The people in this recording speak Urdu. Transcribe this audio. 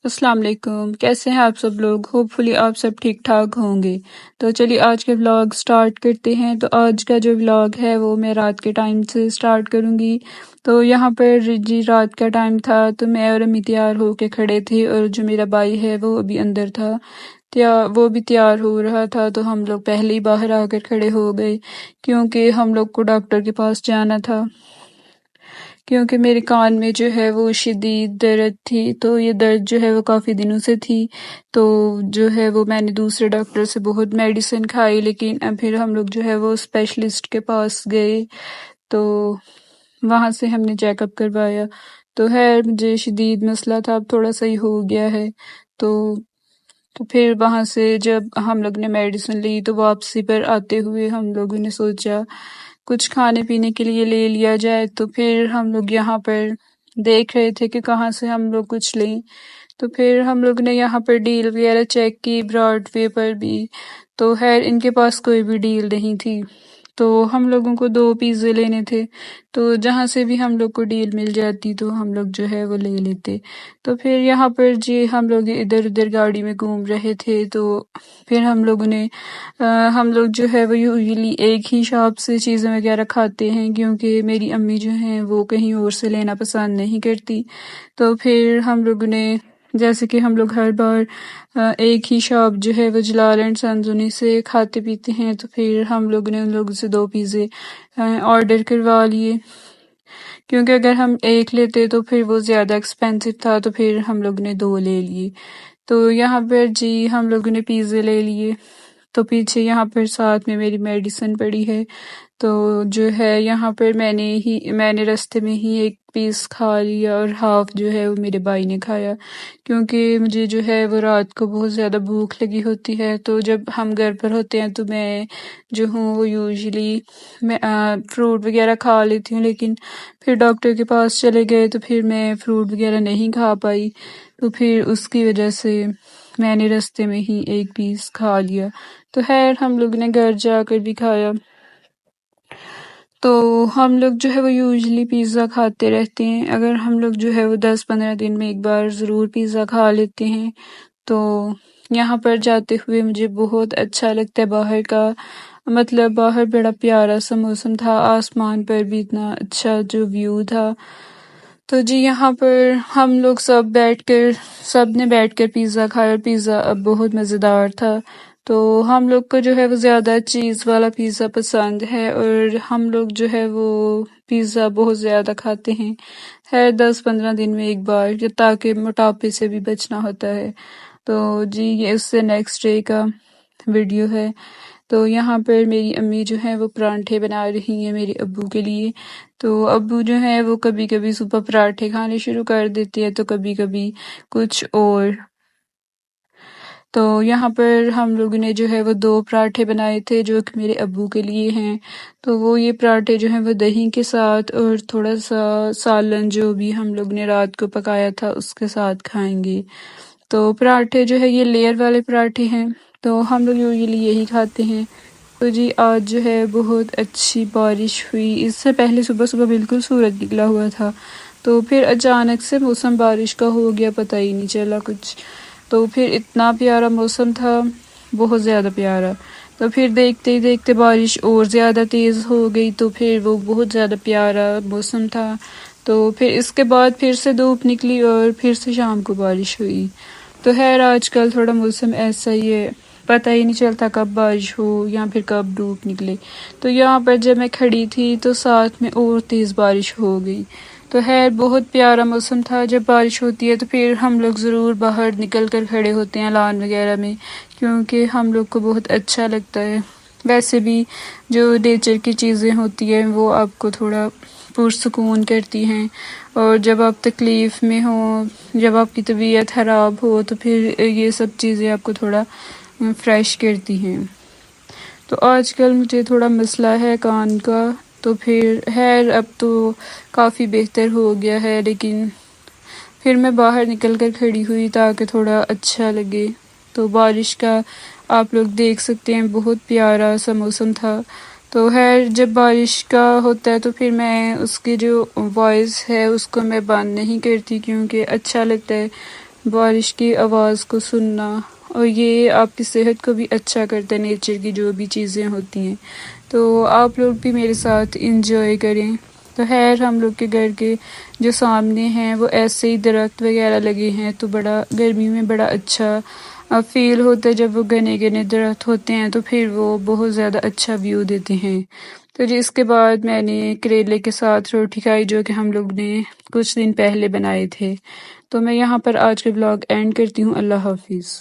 السلام علیکم، کیسے ہیں آپ سب لوگ؟ ہوپ فلی آپ سب ٹھیک ٹھاک ہوں گے۔ تو چلیے آج کے ولاگ سٹارٹ کرتے ہیں۔ تو آج کا جو ولاگ ہے وہ میں رات کے ٹائم سے سٹارٹ کروں گی۔ تو یہاں پر جی رات کا ٹائم تھا تو میں اور امی تیار ہو کے کھڑے تھے، اور جو میرا بھائی ہے وہ ابھی اندر تھا، وہ بھی تیار ہو رہا تھا۔ تو ہم لوگ پہلے ہی باہر آ کر کھڑے ہو گئے کیونکہ ہم لوگ کو ڈاکٹر کے پاس جانا تھا، کیونکہ میرے کان میں جو ہے وہ شدید درد تھی۔ تو یہ درد جو ہے وہ کافی دنوں سے تھی، تو جو ہے وہ میں نے دوسرے ڈاکٹر سے بہت میڈیسن کھائی، لیکن پھر ہم لوگ جو ہے وہ اسپیشلسٹ کے پاس گئے، تو وہاں سے ہم نے چیک اپ کروایا۔ تو مجھے شدید مسئلہ تھا، اب تھوڑا صحیح ہو گیا ہے۔ تو پھر وہاں سے جب ہم لوگ نے میڈیسن لی تو واپسی پر آتے ہوئے ہم لوگوں نے سوچا کچھ کھانے پینے کے لیے لے لیا جائے۔ تو پھر ہم لوگ یہاں پر دیکھ رہے تھے کہ کہاں سے ہم لوگ کچھ لیں۔ تو پھر ہم لوگ نے یہاں پر ڈیل وغیرہ چیک کی، براڈ وے پر بھی، تو ان کے پاس کوئی بھی ڈیل نہیں تھی۔ تو ہم لوگوں کو 2 پیزے لینے تھے، تو جہاں سے بھی ہم لوگ کو ڈیل مل جاتی تو ہم لوگ جو ہے وہ لے لیتے۔ تو پھر یہاں پر جی ہم لوگ ادھر ادھر گاڑی میں گھوم رہے تھے، تو پھر ہم لوگ جو ہے وہ یوزلی ایک ہی شاپ سے چیزیں وغیرہ کھاتے ہیں، کیونکہ میری امی جو ہیں وہ کہیں اور سے لینا پسند نہیں کرتی۔ تو پھر ہم لوگوں نے، جیسے کہ ہم لوگ ہر بار ایک ہی شاپ جو ہے وہ جلال اینڈ سنز انہی سے کھاتے پیتے ہیں، تو پھر ہم لوگ نے ان لوگوں سے 2 پیزے آرڈر کروا لیے، کیونکہ اگر ہم ایک لیتے تو پھر وہ زیادہ ایکسپینسو تھا، تو پھر ہم لوگ نے 2 لے لیے۔ تو یہاں پر جی ہم لوگوں نے پیزے لے لیے، تو پیچھے یہاں پر ساتھ میں میری میڈیسن پڑی ہے۔ تو جو ہے یہاں پر میں نے راستے میں ہی ایک پیس کھا لیا، اور ہاف جو ہے وہ میرے بھائی نے کھایا، کیونکہ مجھے جو ہے وہ رات کو بہت زیادہ بھوک لگی ہوتی ہے۔ تو جب ہم گھر پر ہوتے ہیں تو میں جو ہوں وہ یوزلی فروٹ وغیرہ کھا لیتی ہوں، لیکن پھر ڈاکٹر کے پاس چلے گئے تو پھر میں فروٹ وغیرہ نہیں کھا پائی، تو پھر اس کی وجہ سے میں نے راستے میں ہی ایک پیس کھا لیا۔ تو ہم لوگ نے گھر جا کر بھی کھایا۔ تو ہم لوگ جو ہے وہ یوزلی پیزا کھاتے رہتے ہیں، اگر ہم لوگ جو ہے وہ 10-15 دن میں ایک بار ضرور پیزا کھا لیتے ہیں۔ تو یہاں پر جاتے ہوئے مجھے بہت اچھا لگتا ہے، باہر کا مطلب باہر بڑا پیارا سا موسم تھا، آسمان پر بھی اتنا اچھا جو ویو تھا۔ تو جی یہاں پر ہم لوگ سب نے بیٹھ کر پیزا کھایا، اور پیزا اب بہت مزیدار تھا۔ تو ہم لوگ کو جو ہے وہ زیادہ چیز والا پیزا پسند ہے، اور ہم لوگ جو ہے وہ پیزا بہت زیادہ کھاتے ہیں، 10-15 دن میں ایک بار، تاکہ موٹاپے سے بھی بچنا ہوتا ہے۔ تو جی یہ اس سے نیکسٹ ڈے کا ویڈیو ہے۔ تو یہاں پر میری امی جو ہیں وہ پراٹھے بنا رہی ہیں میرے ابو کے لیے۔ تو ابو جو ہیں وہ کبھی کبھی صبح پراٹھے کھانے شروع کر دیتے ہیں، تو کبھی کبھی کچھ اور۔ تو یہاں پر ہم لوگوں نے جو ہے وہ 2 پراٹھے بنائے تھے جو کہ میرے ابو کے لیے ہیں۔ تو وہ یہ پراٹھے جو ہیں وہ دہی کے ساتھ اور تھوڑا سا سالن جو بھی ہم لوگ نے رات کو پکایا تھا اس کے ساتھ کھائیں گے۔ تو پراٹھے جو ہے یہ لیئر والے پراٹھے ہیں، تو ہم لوگ یوزلی یہی کھاتے ہیں۔ تو جی آج جو ہے بہت اچھی بارش ہوئی، اس سے پہلے صبح بالکل سورج نکلا ہوا تھا، تو پھر اچانک سے موسم بارش کا ہو گیا، پتہ ہی نہیں چلا کچھ۔ تو پھر اتنا پیارا موسم تھا، بہت زیادہ پیارا۔ تو پھر دیکھتے ہی دیکھتے بارش اور زیادہ تیز ہو گئی، تو پھر وہ بہت زیادہ پیارا موسم تھا۔ تو پھر اس کے بعد پھر سے دھوپ نکلی اور پھر سے شام کو بارش ہوئی۔ تو آج کل تھوڑا موسم ایسا ہی ہے، پتہ ہی نہیں چلتا کب بارش ہو یا پھر کب دھوپ نکلے۔ تو یہاں پر جب میں کھڑی تھی تو ساتھ میں اور تیز بارش ہو گئی۔ تو بہت پیارا موسم تھا، جب بارش ہوتی ہے تو پھر ہم لوگ ضرور باہر نکل کر کھڑے ہوتے ہیں لان وغیرہ میں، کیونکہ ہم لوگ کو بہت اچھا لگتا ہے۔ ویسے بھی جو نیچر کی چیزیں ہوتی ہیں وہ آپ کو تھوڑا پرسکون کرتی ہیں، اور جب آپ تکلیف میں ہوں، جب آپ کی طبیعت خراب ہو تو پھر یہ سب چیزیں آپ کو تھوڑا فریش کرتی ہیں۔ تو آج کل مجھے تھوڑا مسئلہ ہے کان کا، تو پھر اب تو کافی بہتر ہو گیا ہے، لیکن پھر میں باہر نکل کر کھڑی ہوئی تاکہ تھوڑا اچھا لگے۔ تو بارش کا آپ لوگ دیکھ سکتے ہیں، بہت پیارا سا موسم تھا۔ تو جب بارش کا ہوتا ہے تو پھر میں اس کی جو وائس ہے اس کو میں بند نہیں کرتی، کیونکہ اچھا لگتا ہے بارش کی آواز کو سننا، اور یہ آپ کی صحت کو بھی اچھا کرتا ہے، نیچر کی جو بھی چیزیں ہوتی ہیں، تو آپ لوگ بھی میرے ساتھ انجوائے کریں۔ تو خیر ہم لوگ کے گھر کے جو سامنے ہیں وہ ایسے ہی درخت وغیرہ لگے ہیں، تو بڑا گرمی میں بڑا اچھا فیل ہوتا ہے جب وہ گھنے گھنے درخت ہوتے ہیں، تو پھر وہ بہت زیادہ اچھا ویو دیتے ہیں۔ تو جی اس کے بعد میں نے کریلے کے ساتھ روٹی کھائی، جو کہ ہم لوگ نے کچھ دن پہلے بنائے تھے۔ تو میں یہاں پر آج کے بلاگ اینڈ کرتی ہوں۔ اللہ حافظ۔